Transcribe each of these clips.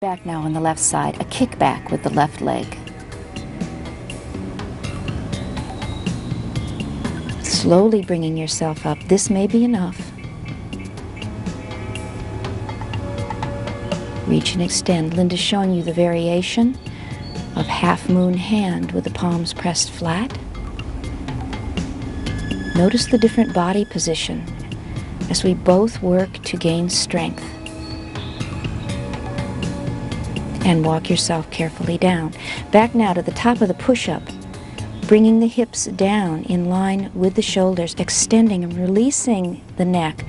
Back now on the left side, a kickback with the left leg. Slowly bringing yourself up. This may be enough. Reach and extend. Linda's showing you the variation of half moon hand with the palms pressed flat. Notice the different body position as we both work to gain strength. And walk yourself carefully down. Back now to the top of the push-up, bringing the hips down in line with the shoulders, extending and releasing the neck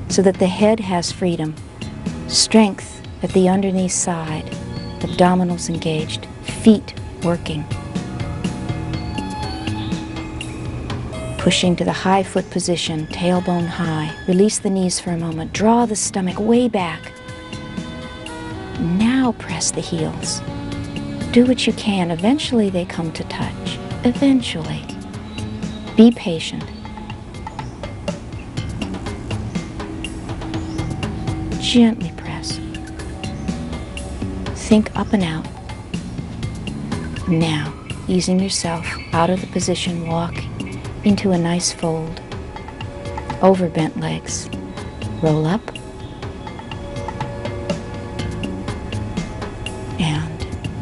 so that the head has freedom. Strength at the underneath side, abdominals engaged, feet working. Pushing to the high foot position, tailbone high. Release the knees for a moment. Draw the stomach way back. Now press the heels. Do what you can. Eventually they come to touch. Eventually. Be patient. Gently press. Think up and out. Now, easing yourself out of the position, walk into a nice fold. Over bent legs. Roll up.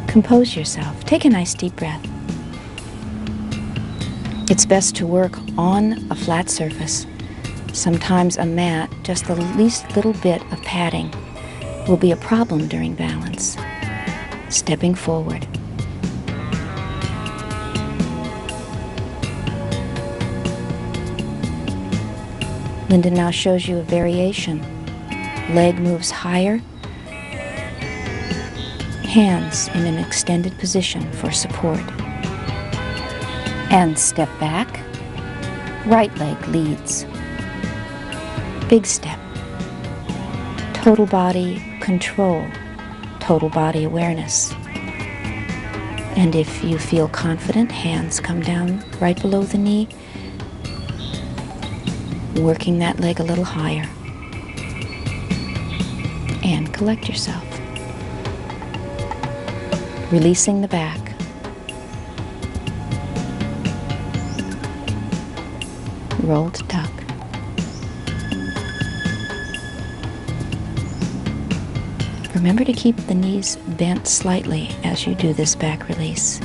Compose yourself. Take a nice deep breath. It's best to work on a flat surface. Sometimes a mat, just the least little bit of padding, will be a problem during balance. Stepping forward. Linda now shows you a variation. Leg moves higher. Hands in an extended position for support. And step back. Right leg leads. Big step. Total body control. Total body awareness. And if you feel confident, hands come down right below the knee. Working that leg a little higher. And collect yourself. Releasing the back. Roll to tuck. Remember to keep the knees bent slightly as you do this back release.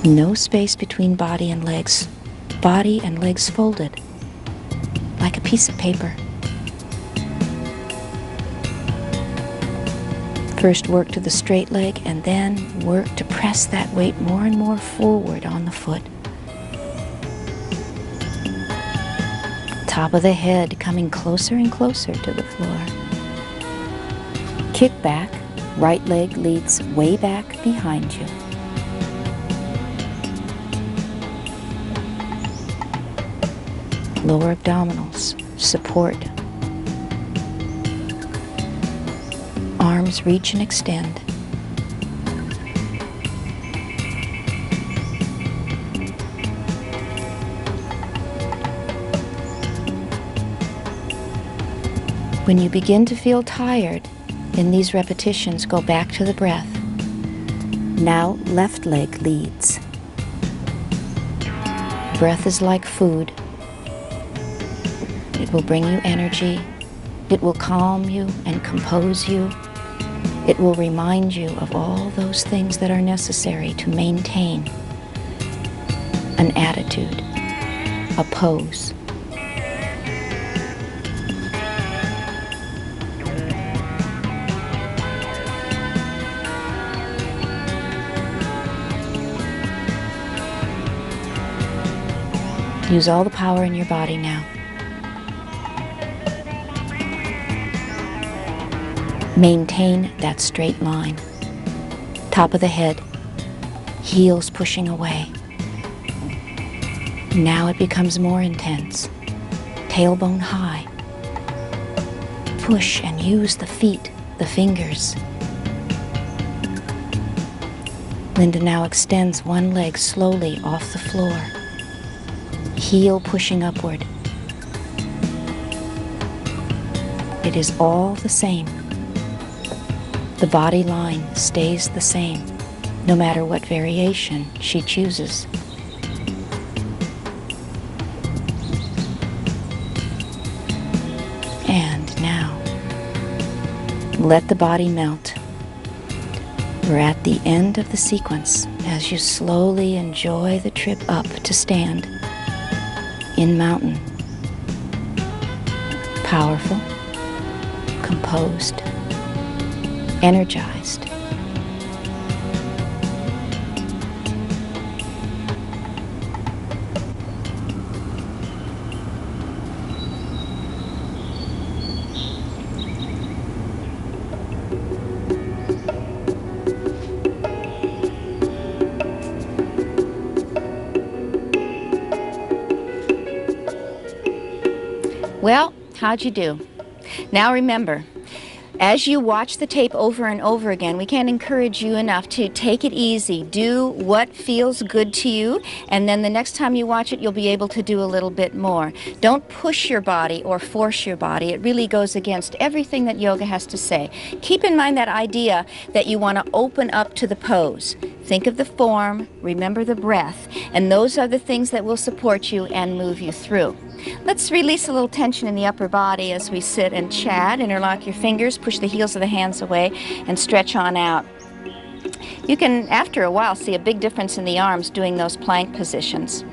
No space between body and legs. Body and legs folded like a piece of paper. First work to the straight leg and then work to press that weight more and more forward on the foot. Top of the head coming closer and closer to the floor. Kick back, right leg leads way back behind you. Lower abdominals, support. Arms reach and extend. When you begin to feel tired in these repetitions, go back to the breath. Now left leg leads. Breath is like food. It will bring you energy. It will calm you and compose you. It will remind you of all those things that are necessary to maintain an attitude, a pose. Use all the power in your body now. Maintain that straight line. Top of the head, heels pushing away. Now it becomes more intense. Tailbone high. Push and use the feet, the fingers. Linda now extends one leg slowly off the floor. Heel pushing upward. It is all the same. The body line stays the same, no matter what variation she chooses. And now, let the body melt. We're at the end of the sequence as you slowly enjoy the trip up to stand in mountain. Powerful, composed, energized. Well, how'd you do? Now remember, as you watch the tape over and over again, we can't encourage you enough to take it easy. Do what feels good to you, and then the next time you watch it, you'll be able to do a little bit more. Don't push your body or force your body. It really goes against everything that yoga has to say. Keep in mind that idea that you want to open up to the pose. Think of the form, remember the breath, and those are the things that will support you and move you through. Let's release a little tension in the upper body as we sit and chat. Interlock your fingers, push the heels of the hands away, and stretch on out. You can, after a while, see a big difference in the arms doing those plank positions.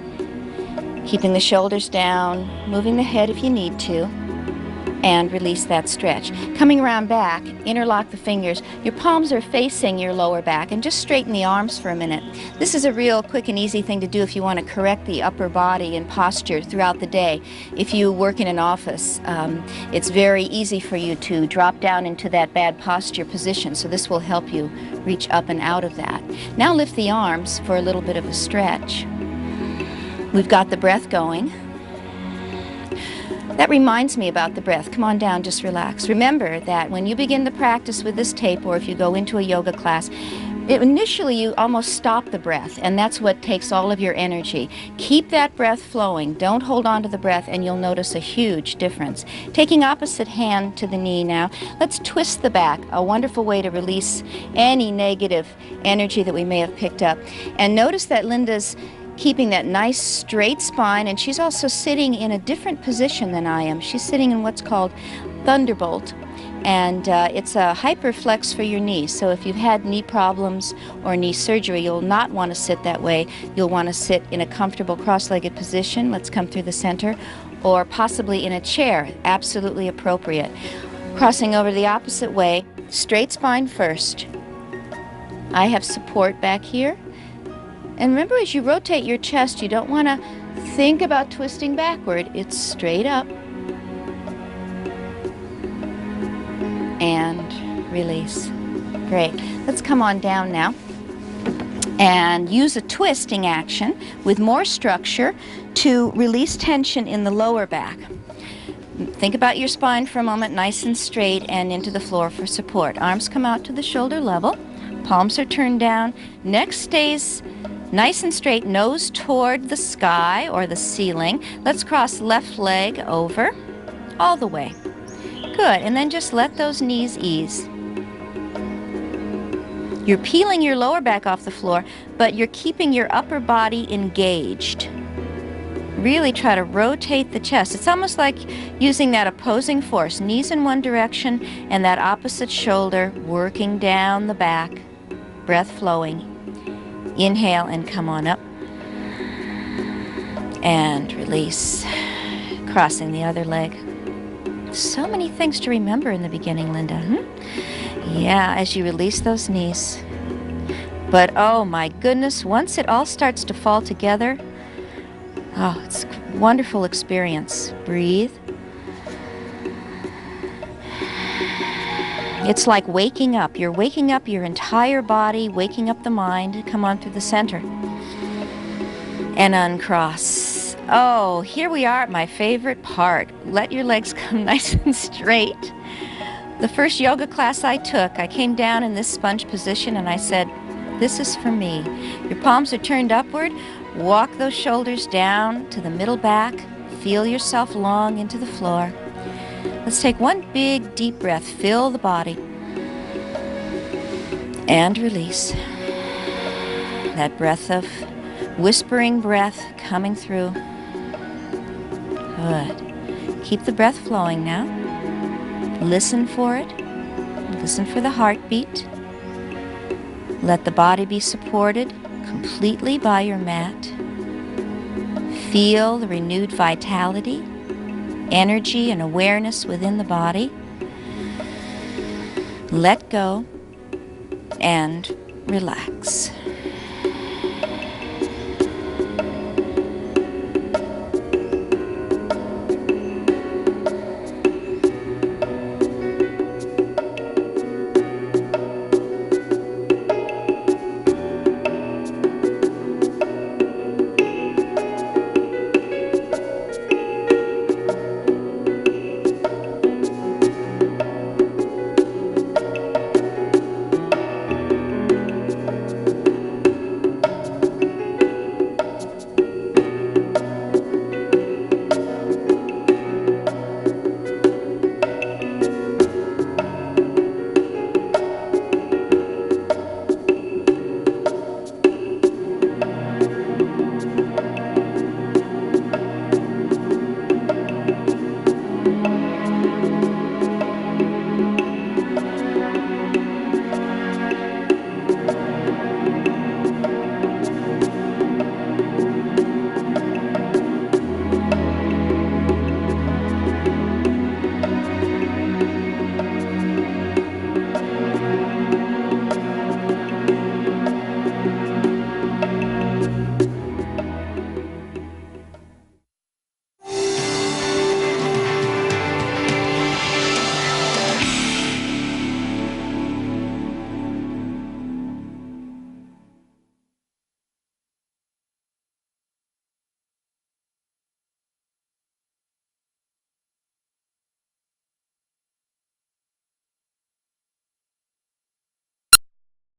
Keeping the shoulders down, moving the head if you need to, and release that stretch. Coming around back, interlock the fingers. Your palms are facing your lower back, and just straighten the arms for a minute. This is a real quick and easy thing to do if you want to correct the upper body and posture throughout the day. If you work in an office, it's very easy for you to drop down into that bad posture position, so this will help you reach up and out of that. Now lift the arms for a little bit of a stretch. We've got the breath going. That reminds me about the breath. Come on down, just relax. Remember that when you begin the practice with this tape, or if you go into a yoga class, initially you almost stop the breath, and that's what takes all of your energy. Keep that breath flowing. Don't hold on to the breath, and you'll notice a huge difference. Taking opposite hand to the knee now, let's twist the back, a wonderful way to release any negative energy that we may have picked up. And notice that Linda's keeping that nice straight spine, and she's also sitting in a different position than I am. She's sitting in what's called Thunderbolt, and it's a hyperflex for your knees. So if you've had knee problems or knee surgery, you'll not want to sit that way. You'll want to sit in a comfortable cross-legged position. Let's come through the center, or possibly in a chair. Absolutely appropriate. Crossing over the opposite way, straight spine first. I have support back here. And remember, as you rotate your chest, you don't want to think about twisting backward. It's straight up. And release. Great. Let's come on down now and use a twisting action with more structure to release tension in the lower back. Think about your spine for a moment, nice and straight, and into the floor for support. Arms come out to the shoulder level. Palms are turned down. Neck stays nice and straight, nose toward the sky or the ceiling. Let's cross left leg over, all the way. Good, and then just let those knees ease. You're peeling your lower back off the floor, but you're keeping your upper body engaged. Really try to rotate the chest. It's almost like using that opposing force, knees in one direction and that opposite shoulder working down the back, breath flowing. Inhale and come on up. And release. Crossing the other leg. So many things to remember in the beginning, Linda. Yeah, as you release those knees. But oh my goodness, once it all starts to fall together, oh, it's a wonderful experience. Breathe. It's like waking up. You're waking up your entire body, waking up the mind. Come on through the center. And uncross. Oh, here we are at my favorite part. Let your legs come nice and straight. The first yoga class I took, I came down in this sponge position and I said, this is for me. Your palms are turned upward. Walk those shoulders down to the middle back. Feel yourself long into the floor. Let's take one big deep breath. Fill the body. And release. That breath of whispering breath coming through. Good. Keep the breath flowing now. Listen for it. Listen for the heartbeat. Let the body be supported completely by your mat. Feel the renewed vitality, energy, and awareness within the body. Let go and relax.